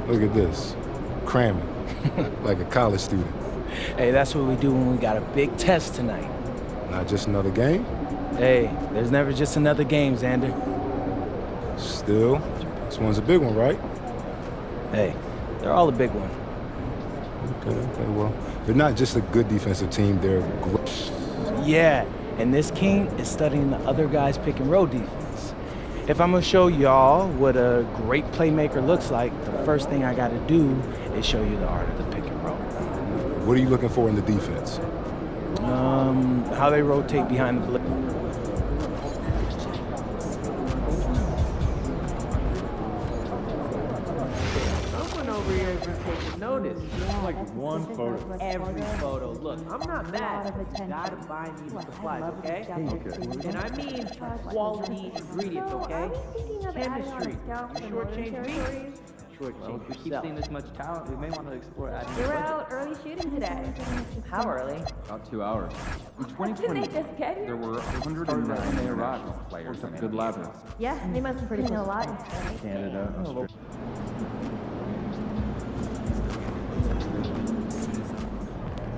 Look at this. Cramming. Like a college student. Hey, that's what we do when we got a big test tonight. Not just another game? Hey, there's never just another game, Xander. Still, this one's a big one, right? Hey, they're all a big one. Okay, well, they're not just a good defensive team, they're great. Yeah, and this king is studying the other guy's pick and roll defense. If I'm gonna show y'all what a great playmaker looks like, the first thing I gotta do is show you the art of the pick and roll. What are you looking for in the defense? How they rotate behind the blitz. Someone over here has been taking notice. Like one photo. Every photo. Look, I'm not mad. You gotta buy me the supplies, okay? Okay. And I mean quality ingredients, okay? Chemistry. You shortchange me? Well, if we keep seeing this much talent, we may want to explore adding You're budget. out early shooting today. How early? About 2 hours. In Did 2020, they just get here? there were 109 international players of good levels. Yeah, they must have pretty know a lot. Canada, Australia.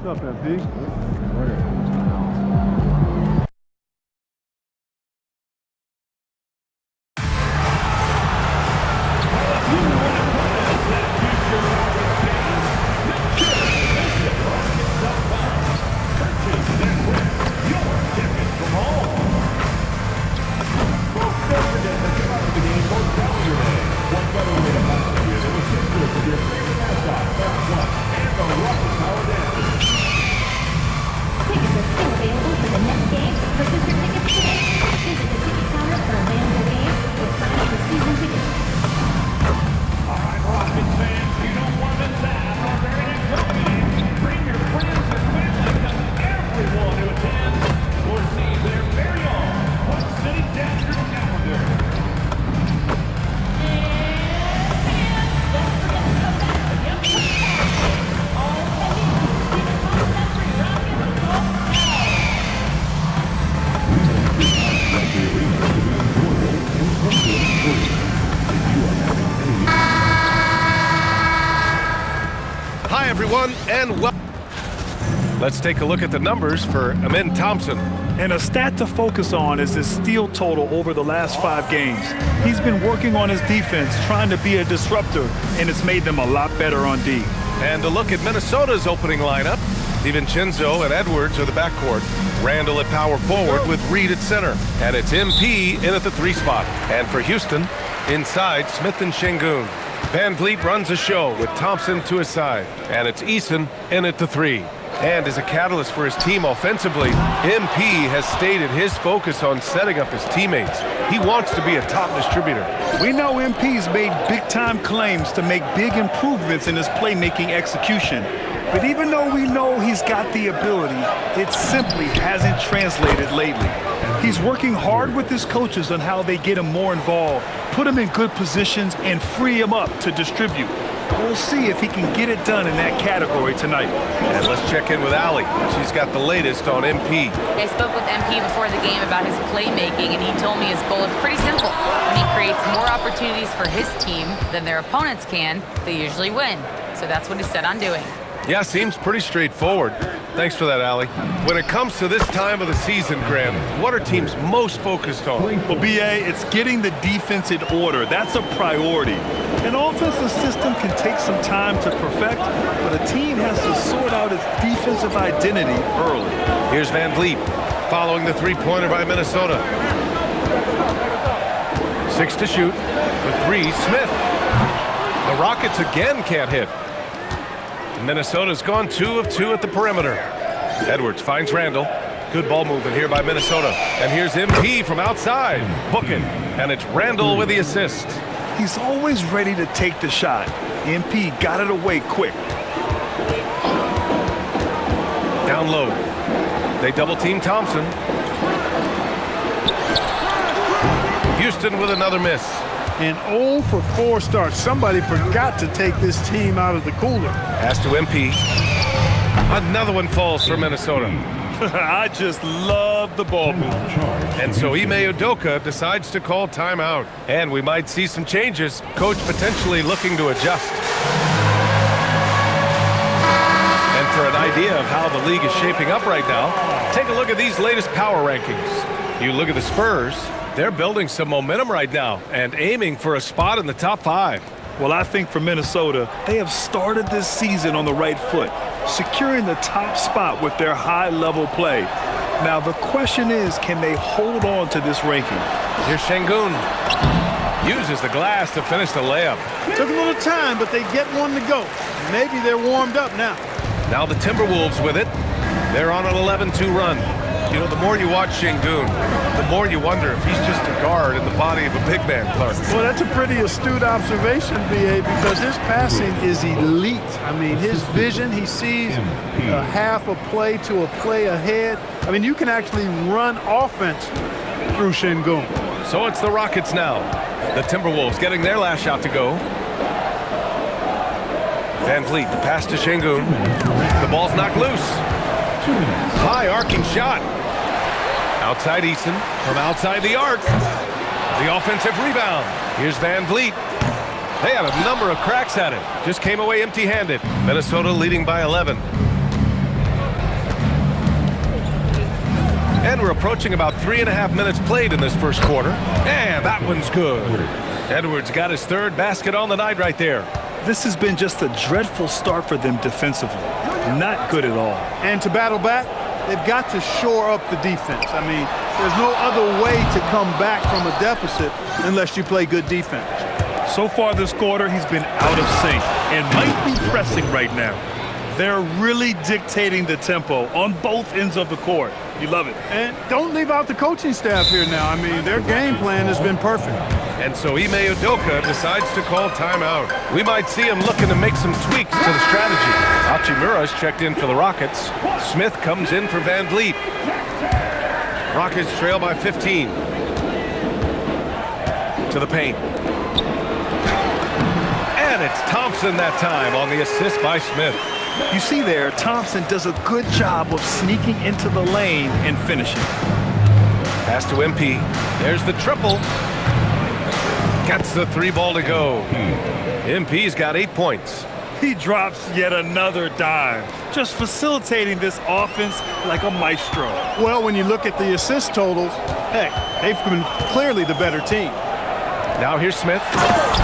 What's up, MP? Tickets are still available for the next game. Purchase your tickets today. Visit the ticket counter for available games or sign up for season tickets. All right, Rockets fans, you don't want to miss out on our very next home game. Bring your friends and family, because everyone who attends will receive their very own Quad City Dancers calendar. Hi, everyone, and welcome. Let's take a look at the numbers for Amin Thompson. And a stat to focus on is his steal total over the last 5 games. He's been working on his defense, trying to be a disruptor, and it's made them a lot better on D. And a look at Minnesota's opening lineup. DiVincenzo and Edwards are the backcourt. Randall at power forward with Reed at center. And it's MP in at the 3 spot. And for Houston, inside Smith and Şengün. Van Vliet runs the show with Thompson to his side. And it's Eason in at the 3. And as a catalyst for his team offensively, MP has stated his focus on setting up his teammates. He wants to be a top distributor. We know MP's made big-time claims to make big improvements in his playmaking execution. But even though we know he's got the ability, it simply hasn't translated lately. He's working hard with his coaches on how they get him more involved, put him in good positions, and free him up to distribute. We'll see if he can get it done in that category tonight. And let's check in with Allie. She's got the latest on MP. I spoke with MP before the game about his playmaking, and he told me his goal is pretty simple. When he creates more opportunities for his team than their opponents can, they usually win. So that's what he's set on doing. Yeah, seems pretty straightforward. Thanks for that, Allie. When it comes to this time of the season, Graham, what are teams most focused on? Well, BA, it's getting the defense in order. That's a priority. An offensive system can take some time to perfect, but a team has to sort out its defensive identity early. Here's Van Vliet, following the three-pointer by Minnesota. 6 to shoot. For 3, Smith. The Rockets again can't hit. Minnesota's gone 2 of 2 at the perimeter. Edwards finds Randall. Good ball movement here by Minnesota. And here's MP from outside. Booking. And it's Randall with the assist. He's always ready to take the shot. MP got it away quick. Down low. They double-team Thompson. Houston with another miss. An 0 for 4 start. Somebody forgot to take this team out of the cooler. Pass to MP. Another one falls for Minnesota. I just love the ball movement. And so Ime Udoka decides to call timeout. And we might see some changes. Coach potentially looking to adjust. And for an idea of how the league is shaping up right now, take a look at these latest power rankings. You look at the Spurs, they're building some momentum right now and aiming for a spot in the top 5. Well, I think for Minnesota, they have started this season on the right foot, securing the top spot with their high-level play. Now, the question is, can they hold on to this ranking? Here's Şengün. Uses the glass to finish the layup. Took a little time, but they get one to go. Maybe they're warmed up now. Now the Timberwolves with it. They're on an 11-2 run. You know, the more you watch Şengün, the more you wonder if he's just a guard in the body of a big man, Clark. Well, that's a pretty astute observation, B.A., because his passing is elite. I mean, his vision, he sees a half a play to a play ahead. I mean, you can actually run offense through Şengün. So it's the Rockets now. The Timberwolves getting their last shot to go. Van Vliet, the pass to Şengün. The ball's knocked loose. High arcing shot. Outside Eason from outside the arc. The offensive rebound. Here's Van Vliet. They had a number of cracks at it. Just came away empty-handed. Minnesota leading by 11. And we're approaching about 3.5 minutes played in this first quarter. And that one's good. Edwards got his third basket on the night right there. This has been just a dreadful start for them defensively. Not good at all. And to battle back, they've got to shore up the defense. I mean, there's no other way to come back from a deficit unless you play good defense. So far this quarter, he's been out of sync and might be pressing right now. They're really dictating the tempo on both ends of the court. You love it. And don't leave out the coaching staff here now. I mean, their game plan has been perfect. And so Ime Udoka decides to call timeout. We might see him looking to make some tweaks to the strategy. Hachimura's checked in for the Rockets. Smith comes in for Van Vliet. Rockets trail by 15. To the paint. And it's Thompson that time on the assist by Smith. You see there, Thompson does a good job of sneaking into the lane and finishing. Pass to MP. There's the triple. Gets the 3 ball to go. MP's got 8 points. He drops yet another dime, just facilitating this offense like a maestro. Well, when you look at the assist totals, heck, they've been clearly the better team. Now here's Smith.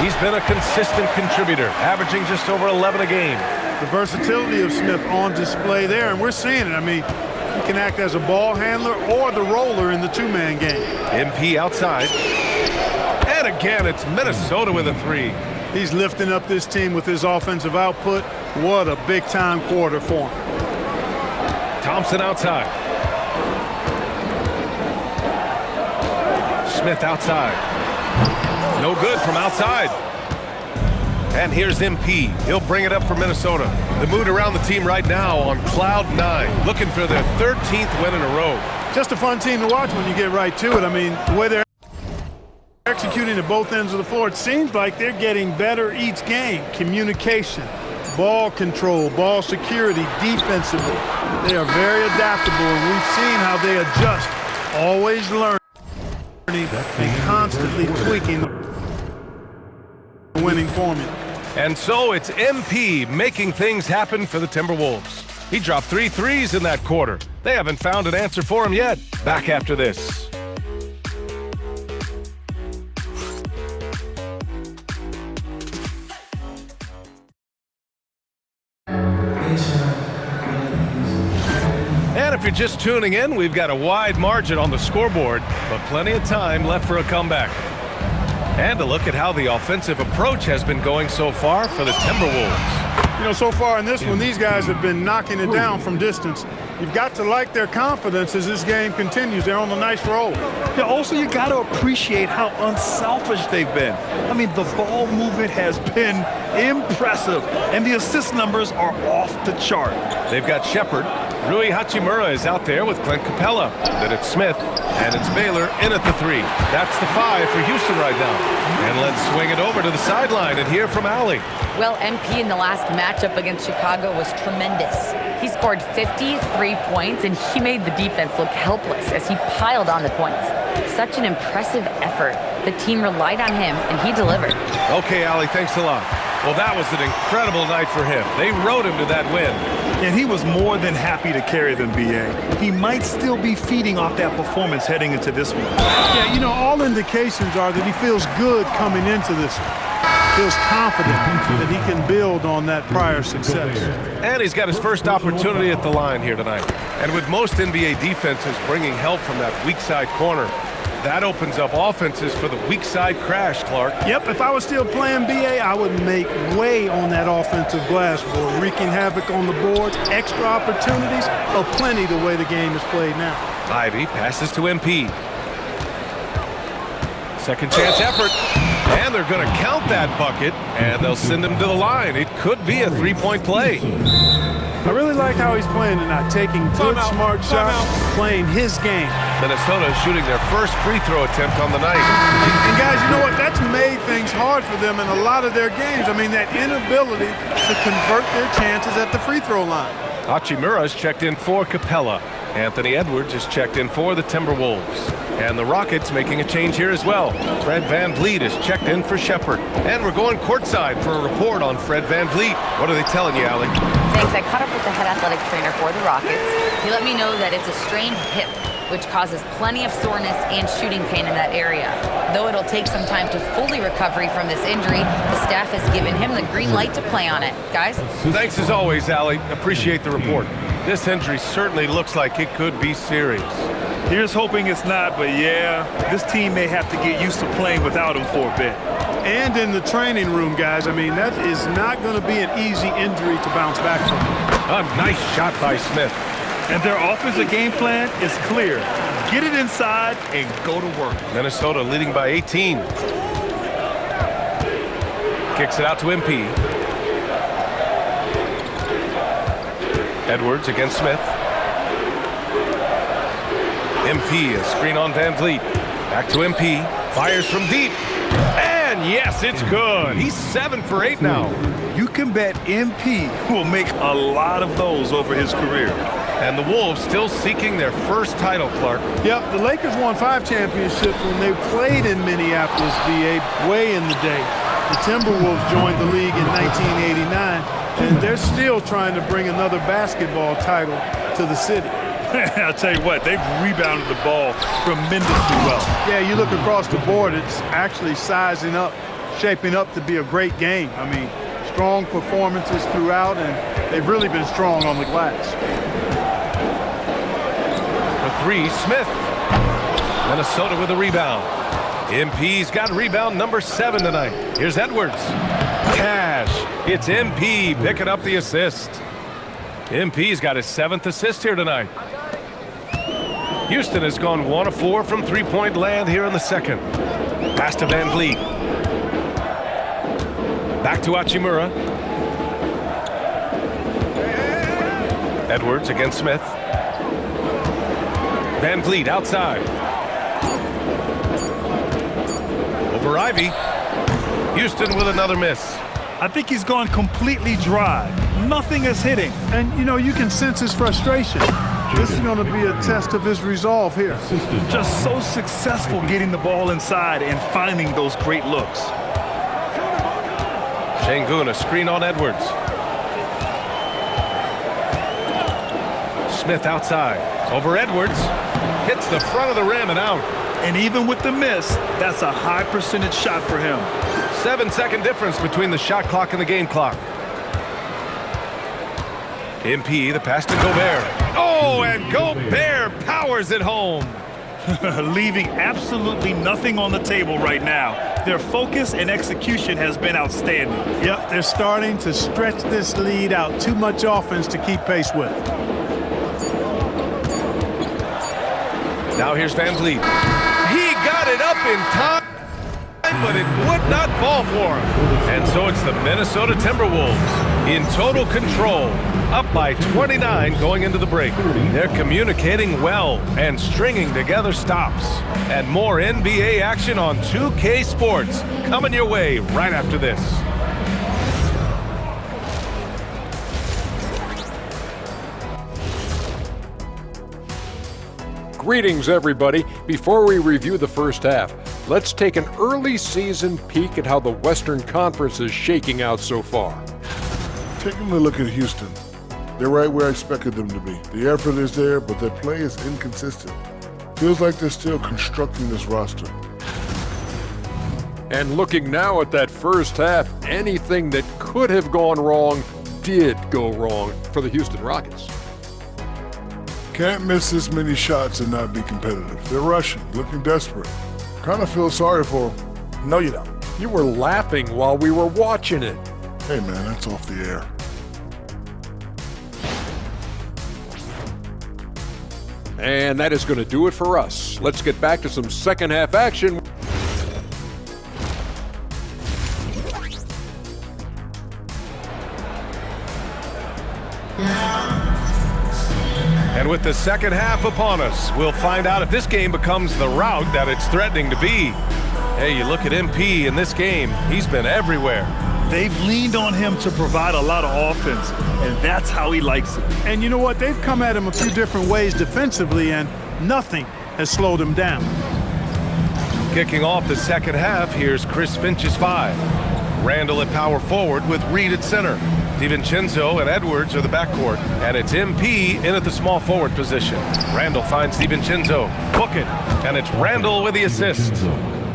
He's been a consistent contributor, averaging just over 11 a game. The versatility of Smith on display there, and we're seeing it. I mean, he can act as a ball handler or the roller in the two-man game. MP outside. And again, it's Minnesota with a 3. He's lifting up this team with his offensive output. What a big-time quarter for him. Thompson outside. Smith outside. No good from outside. And here's MP. He'll bring it up for Minnesota. The mood around the team right now on cloud 9, looking for their 13th win in a row. Just a fun team to watch when you get right to it. I mean, the way they're executing at both ends of the floor, it seems like they're getting better each game. Communication, ball control, ball security, defensively. They are very adaptable, and we've seen how they adjust, always learning and constantly tweaking the winning formula. And so it's MP making things happen for the Timberwolves. He dropped 3 threes in that quarter. They haven't found an answer for him yet. Back after this. And if you're just tuning in, we've got a wide margin on the scoreboard, but plenty of time left for a comeback. And a look at how the offensive approach has been going so far for the Timberwolves. You know, so far in this one, these guys have been knocking it down from distance. You've got to like their confidence as this game continues. They're on a nice roll. Yeah, also, you got to appreciate how unselfish they've been. I mean, the ball movement has been impressive, and the assist numbers are off the chart. They've got Shepherd. Rui Hachimura is out there with Clint Capella. Then it's Smith, and it's Baylor in at the 3. That's the 5 for Houston right now. And let's swing it over to the sideline and hear from Allie. Well, MP in the last matchup against Chicago was tremendous. He scored 53 points, and he made the defense look helpless as he piled on the points. Such an impressive effort. The team relied on him, and he delivered. Okay, Allie, thanks a lot. Well, that was an incredible night for him. They rode him to that win. And he was more than happy to carry them, B.A. He might still be feeding off that performance heading into this one. Yeah, you know, all indications are that he feels good coming into this one. Feels confident that he can build on that prior success. And he's got his first opportunity at the line here tonight. And with most NBA defenses bringing help from that weak side corner, that opens up offenses for the weak side crash, Clark. Yep, if I was still playing BA, I would make way on that offensive glass board, wreaking havoc on the boards. Extra opportunities are plenty the way the game is played now. Ivy passes to MP. Second chance effort. And they're going to count that bucket, and they'll send him to the line. It could be a three-point play. I really like how he's playing tonight, taking good, smart shots, playing his game. Minnesota is shooting their first free throw attempt on the night. And guys, you know what? That's made things hard for them in a lot of their games. I mean, that inability to convert their chances at the free throw line. Hachimura is checked in for Capella. Anthony Edwards is checked in for the Timberwolves. And the Rockets making a change here as well. Fred VanVleet is checked in for Shepherd. And we're going courtside for a report on Fred VanVleet. What are they telling you, Allie? Thanks. I caught up with the head athletic trainer for the Rockets. He let me know that it's a strained hip, which causes plenty of soreness and shooting pain in that area. Though it'll take some time to fully recover from this injury, the staff has given him the green light to play on it. Guys? Thanks as always, Allie. Appreciate the report. This injury certainly looks like it could be serious. Here's hoping it's not, but yeah, this team may have to get used to playing without him for a bit. And in the training room, guys, I mean, that is not going to be an easy injury to bounce back from. A nice shot by Smith. And their offensive game plan is clear. Get it inside and go to work. Minnesota leading by 18. Kicks it out to MP. Edwards against Smith. MP, a screen on VanVleet. Back to MP. Fires from deep. And yes, it's good. He's 7 for 8 now. You can bet MP will make a lot of those over his career. And the Wolves still seeking their first title, Clark. Yep, the Lakers won 5 championships when they played in Minneapolis, VA, way in the day. The Timberwolves joined the league in 1989, and they're still trying to bring another basketball title to the city. I'll tell you what, they've rebounded the ball tremendously well. Yeah, you look across the board, it's actually sizing up, shaping up to be a great game. I mean, strong performances throughout, and they've really been strong on the glass. For 3, Smith. Minnesota with a rebound. MP's got rebound number 7 tonight. Here's Edwards. Cash. It's MP picking up the assist. MP's got his 7th assist here tonight. Houston has gone 1 of 4 from three-point land here in the second. Pass to VanVleet. Back to Hachimura. Edwards against Smith. VanVleet outside. Over Ivy. Houston with another miss. I think he's gone completely dry. Nothing is hitting. And, you know, you can sense his frustration. This is going to be a test of his resolve here. Just so successful getting the ball inside and finding those great looks. Şengün, a screen on Edwards. Smith outside. Over Edwards. Hits the front of the rim and out. And even with the miss, that's a high percentage shot for him. 7-second difference between the shot clock and the game clock. MP, the pass to Gobert. Oh, and Gobert powers it home. Leaving absolutely nothing on the table right now. Their focus and execution has been outstanding. Yep, they're starting to stretch this lead out. Too much offense to keep pace with. Now here's VanVleet. He got it up in time, but it would not fall for him. And so it's the Minnesota Timberwolves in total control, up by 29 going into the break. They're communicating well and stringing together stops. And more NBA action on 2K Sports coming your way right after this. Greetings, everybody. Before we review the first half, let's take an early season peek at how the Western Conference is shaking out so far. Taking a look at Houston, they're right where I expected them to be. The effort is there, but their play is inconsistent. Feels like they're still constructing this roster. And looking now at that first half, anything that could have gone wrong did go wrong for the Houston Rockets. Can't miss this many shots and not be competitive. They're rushing, looking desperate. Kind of feel sorry for them. No, you don't. You were laughing while we were watching it. Hey, man, that's off the air. And that is going to do it for us. Let's get back to some second half action. And with the second half upon us, we'll find out if this game becomes the rout that it's threatening to be. Hey, you look at MP in this game, he's been everywhere. They've leaned on him to provide a lot of offense, and that's how he likes it. And you know what? They've come at him a few different ways defensively, and nothing has slowed him down. Kicking off the second half, here's Chris Finch's 5. Randall at power forward with Reed at center. DiVincenzo and Edwards are the backcourt, and it's MP in at the small forward position. Randall finds DiVincenzo, book it, and it's Randall with the assist.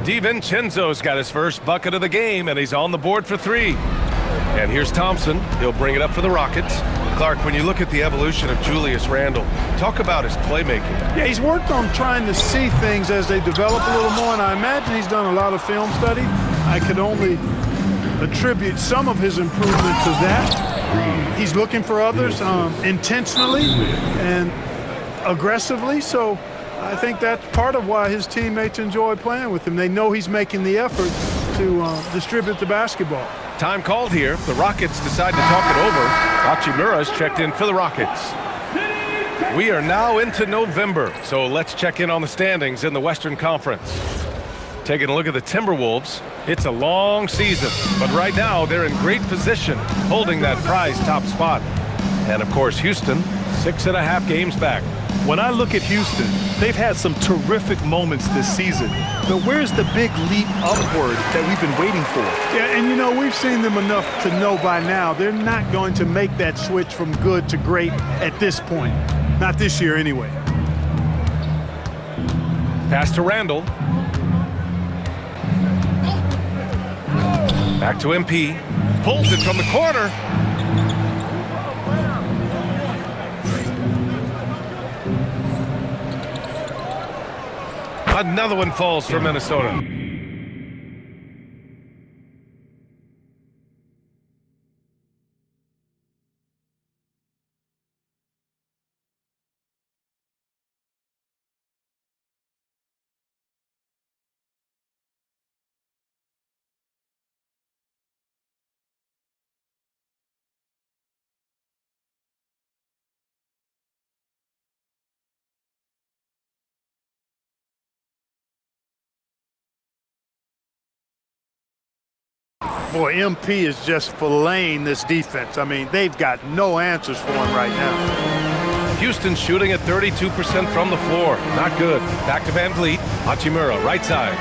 DiVincenzo's got his first bucket of the game, and he's on the board for 3. And here's Thompson. He'll bring it up for the Rockets. Clark, when you look at the evolution of Julius Randle, talk about his playmaking. Yeah, he's worked on trying to see things as they develop a little more, and I imagine he's done a lot of film study. I could only attribute some of his improvement to that. He's looking for others intentionally and aggressively, so I think that's part of why his teammates enjoy playing with him. They know he's making the effort to distribute the basketball. Time called here. The Rockets decide to talk it over. Hachimura's checked in for the Rockets. We are now into November, so let's check in on the standings in the Western Conference. Taking a look at the Timberwolves, it's a long season, but right now they're in great position, holding that prized top spot. And of course, Houston, 6.5 games back. When I look at Houston, they've had some terrific moments this season. But where's the big leap upward that we've been waiting for? Yeah, and you know, we've seen them enough to know by now they're not going to make that switch from good to great at this point. Not this year anyway. Pass to Randall. Back to MP. Pulls it from the corner. Another one falls for Minnesota. Boy, MP is just filleting this defense. I mean, they've got no answers for him right now. Houston shooting at 32% from the floor. Not good. Back to Van Vliet. Hachimura, right side.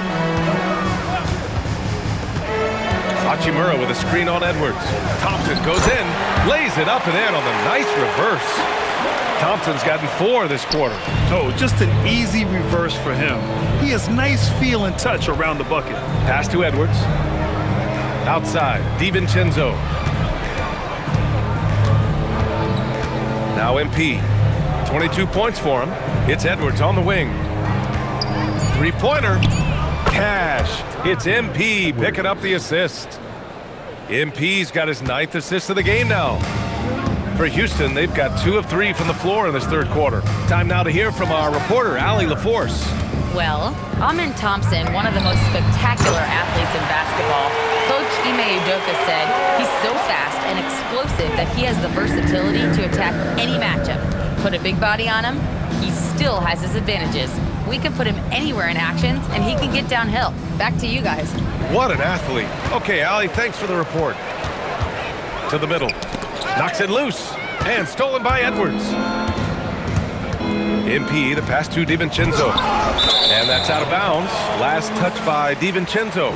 Hachimura with a screen on Edwards. Thompson goes in, lays it up and in on the nice reverse. Thompson's gotten 4 this quarter. Oh, just an easy reverse for him. He has nice feel and touch around the bucket. Pass to Edwards. Outside, DiVincenzo. Now MP. 22 points for him. It's Edwards on the wing. Three-pointer. Cash. It's MP picking up the assist. MP's got his 9th assist of the game now. For Houston, they've got 2 of 3 from the floor in this third quarter. Time now to hear from our reporter, Allie LaForce. Well, Amen Thompson, one of the most spectacular athletes in basketball, Coach Ime Udoka said he's so fast and explosive that he has the versatility to attack any matchup. Put a big body on him, he still has his advantages. We can put him anywhere in actions, and he can get downhill. Back to you guys. What an athlete. Okay, Allie, thanks for the report. To the middle. Knocks it loose. And stolen by Edwards. MP, the pass to DiVincenzo. And that's out of bounds. Last touch by DiVincenzo.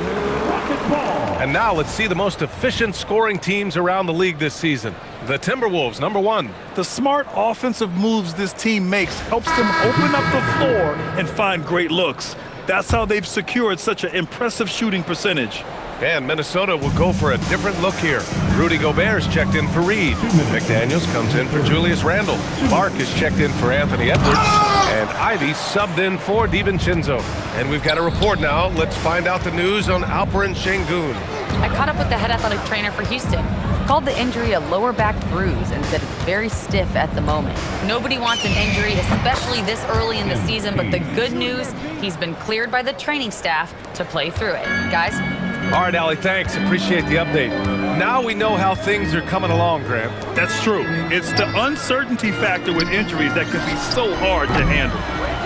And now let's see the most efficient scoring teams around the league this season. The Timberwolves, number 1. The smart offensive moves this team makes helps them open up the floor and find great looks. That's how they've secured such an impressive shooting percentage. And Minnesota will go for a different look here. Rudy Gobert's checked in for Reed. McDaniels comes in for Julius Randle. Mark is checked in for Anthony Edwards. And Ivy subbed in for DiVincenzo. And we've got a report now. Let's find out the news on Alperen Sengun. I caught up with the head athletic trainer for Houston. Called the injury a lower back bruise and said it's very stiff at the moment. Nobody wants an injury, especially this early in the season, but the good news, he's been cleared by the training staff to play through it. Guys? All right, Allie, thanks. Appreciate the update. Now we know how things are coming along, Grant. That's true. It's the uncertainty factor with injuries that can be so hard to handle.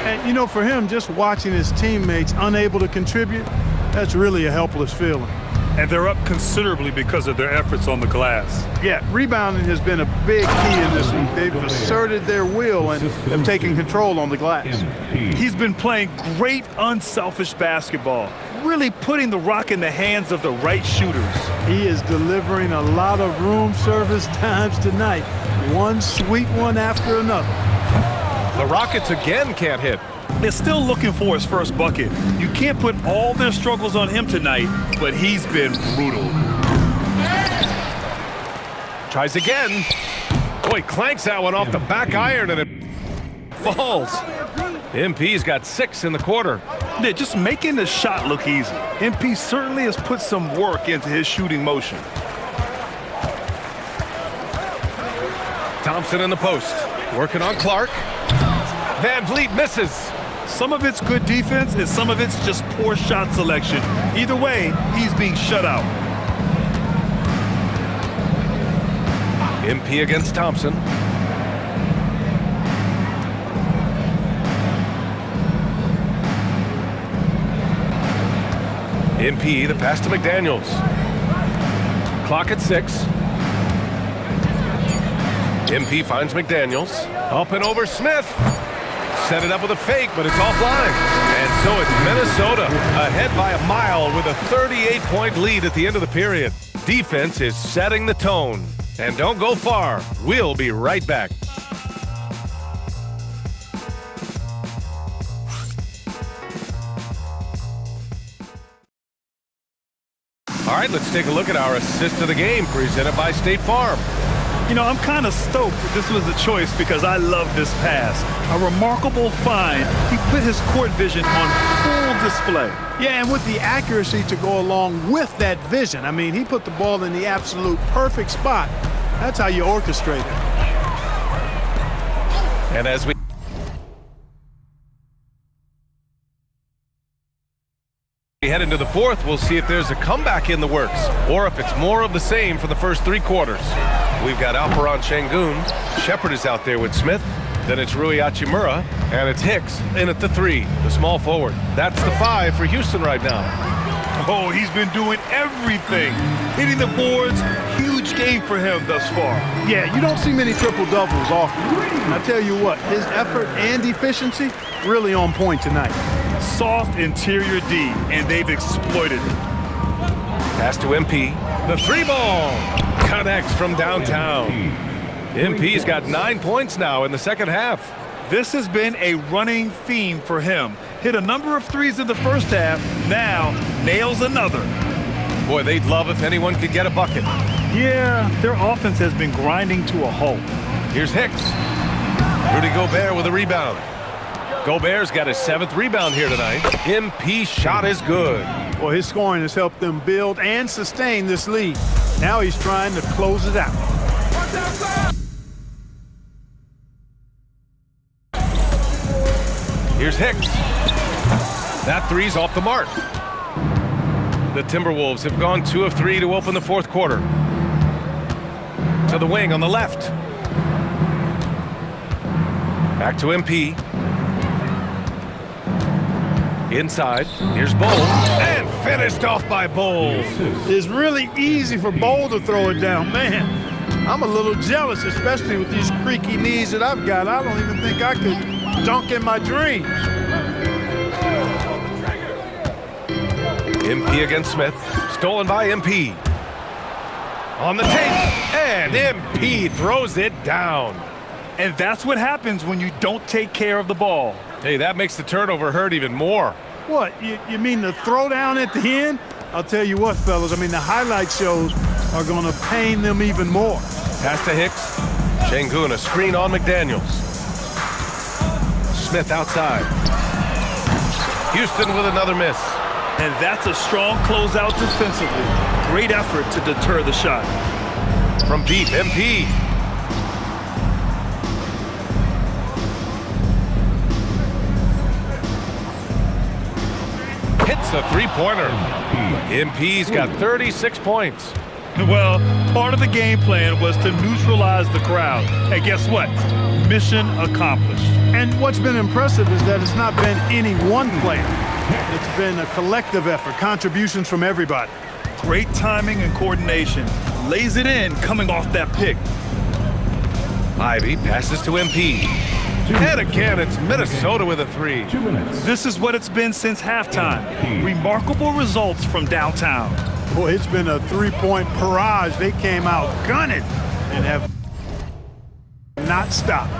And, you know, for him, just watching his teammates unable to contribute, that's really a helpless feeling. And they're up considerably because of their efforts on the glass. Yeah, rebounding has been a big key in this one. They've asserted their will and have taken control on the glass. He's been playing great, unselfish basketball, really putting the rock in the hands of the right shooters. He is delivering a lot of room service times tonight. One sweet one after another. The Rockets again can't hit. They're still looking for his first bucket. You can't put all their struggles on him tonight, but he's been brutal. Tries again. Boy, clanks that one off the back iron and it falls. MP's got 6 in the quarter. They're just making the shot look easy. MP certainly has put some work into his shooting motion. Thompson in the post. Working on Clark. Van Vliet misses. Some of it's good defense and some of it's just poor shot selection. Either way, he's being shut out. MP against Thompson. MP, the pass to McDaniels. Clock at 6. MP finds McDaniels. Up and over Smith. Set it up with a fake, but it's offline. And so it's Minnesota ahead by a mile with a 38-point lead at the end of the period. Defense is setting the tone. And don't go far. We'll be right back. All right, let's take a look at our assist of the game presented by State Farm. You know, I'm kind of stoked that this was a choice because I love this pass. A remarkable find. He put his court vision on full display. Yeah, and with the accuracy to go along with that vision. I mean, he put the ball in the absolute perfect spot. That's how you orchestrate it. And as we head into the fourth, we'll see if there's a comeback in the works or if it's more of the same for the first 3 quarters. We've got Alperen Sengun. Shepard is out there with Smith. Then it's Rui Hachimura. And it's Hicks in at the 3, the small forward. That's the 5 for Houston right now. Oh, he's been doing everything. Hitting the boards, huge game for him thus far. Yeah, you don't see many triple-doubles often. And I tell you what, his effort and efficiency really on point tonight. Soft interior D, and they've exploited it. Pass to MP. The 3-ball connects from downtown. MP's got 9 points now in the second half. This has been a running theme for him. Hit a number of threes in the first half, now nails another. Boy, they'd love if anyone could get a bucket. Yeah, their offense has been grinding to a halt. Here's Hicks. Rudy Gobert with a rebound. Gobert's got his 7th rebound here tonight. MP's shot is good. Well, his scoring has helped them build and sustain this lead. Now he's trying to close it out. Here's Hicks. That three's off the mark. The Timberwolves have gone 2 of 3 to open the fourth quarter. To the wing on the left. Back to MP. Inside, here's Bol, and finished off by Bol. It's really easy for Bol to throw it down. Man, I'm a little jealous, especially with these creaky knees that I've got. I don't even think I could dunk in my dreams. MP against Smith, stolen by MP. On the take, and MP throws it down. And that's what happens when you don't take care of the ball. Hey, that makes the turnover hurt even more. What, you mean the throwdown at the end? I'll tell you what, fellas, I mean, the highlight shows are going to pain them even more. Pass to Hicks. Şengün, a screen on McDaniels. Smith outside. Houston with another miss. And that's a strong closeout defensively. Great effort to deter the shot. From deep, MP. Hits a three-pointer. MP's got 36 points. Well, part of the game plan was to neutralize the crowd. And guess what? Mission accomplished. And what's been impressive is that it's not been any one player. It's been a collective effort, contributions from everybody. Great timing and coordination. Lays it in coming off that pick. Ivy passes to MP. And again, it's Minnesota with a three. 2 minutes. This is what it's been since halftime. Remarkable results from downtown. Boy, it's been a three-point barrage. They came out gunning and have not stopped.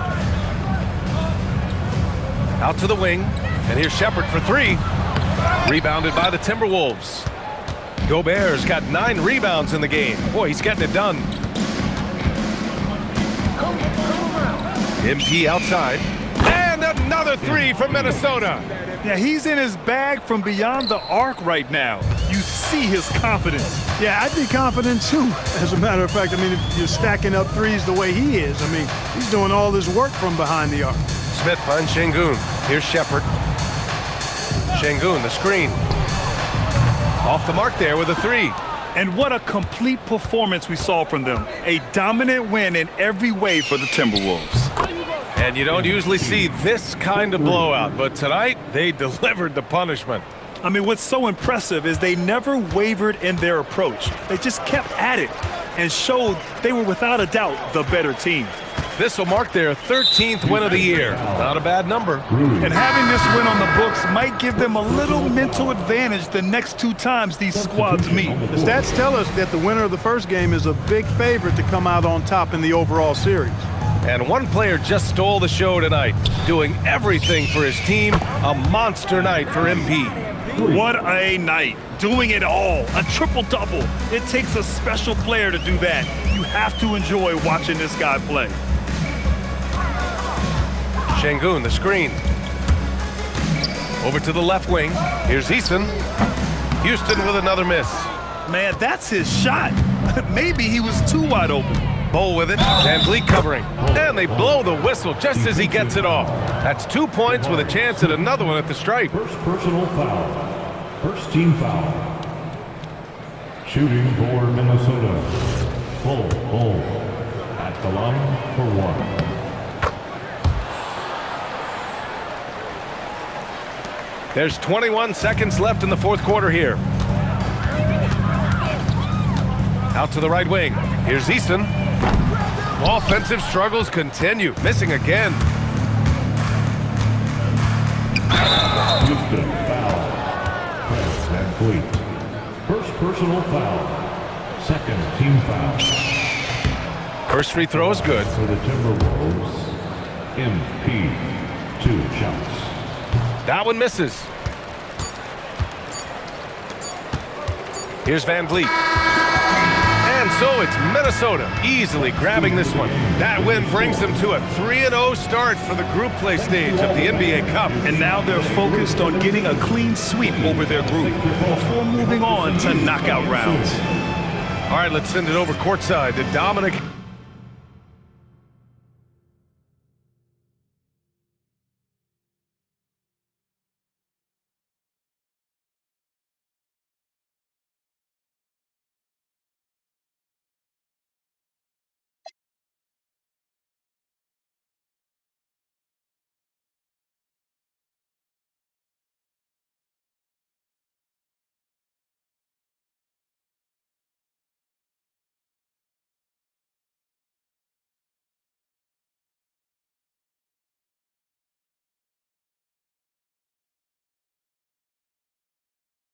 Out to the wing, and here's Shepard for three. Rebounded by the Timberwolves. Gobert's got 9 rebounds in the game. Boy, he's getting it done. MP outside, and another three from Minnesota. Yeah, he's in his bag from beyond the arc right now. You see his confidence. Yeah, I'd be confident too. As a matter of fact, I mean, if you're stacking up threes the way he is, I mean, he's doing all this work from behind the arc. Smith finds Şengün. Here's Shepard. Şengün, the screen. Off the mark there with a three. And what a complete performance we saw from them. A dominant win in every way for the Timberwolves. And you don't usually see this kind of blowout, but tonight they delivered the punishment. I mean, what's so impressive is they never wavered in their approach. They just kept at it and showed they were without a doubt the better team. This will mark their 13th win of the year. Not a bad number. And having this win on the books might give them a little mental advantage the next 2 times these squads meet. The stats tell us that the winner of the first game is a big favorite to come out on top in the overall series. And one player just stole the show tonight, doing everything for his team. A monster night for MP. What a night. Doing it all. A triple-double. It takes a special player to do that. You have to enjoy watching this guy play. Şengün, the screen. Over to the left wing. Here's Eason. Houston with another miss. Man, that's his shot. Maybe he was too wide open. Bol with it. VanVleet covering. And they blow the whistle just as he gets it off. That's 2 points with a chance at another one at the stripe. First personal foul. First team foul. Shooting for Minnesota. Bol at the line for 1. There's 21 seconds left in the fourth quarter here. Out to the right wing. Here's Eason. Offensive struggles continue. Missing again. Houston foul. VanVleet. First personal foul. Second team foul. First free throw is good. For the Timberwolves, MP. 2 shots. That one misses. Here's VanVleet. And so it's Minnesota easily grabbing this one. That win brings them to a 3-0 start for the group play stage of the NBA Cup. And now they're focused on getting a clean sweep over their group before moving on to knockout rounds. All right, let's send it over courtside to Dominic.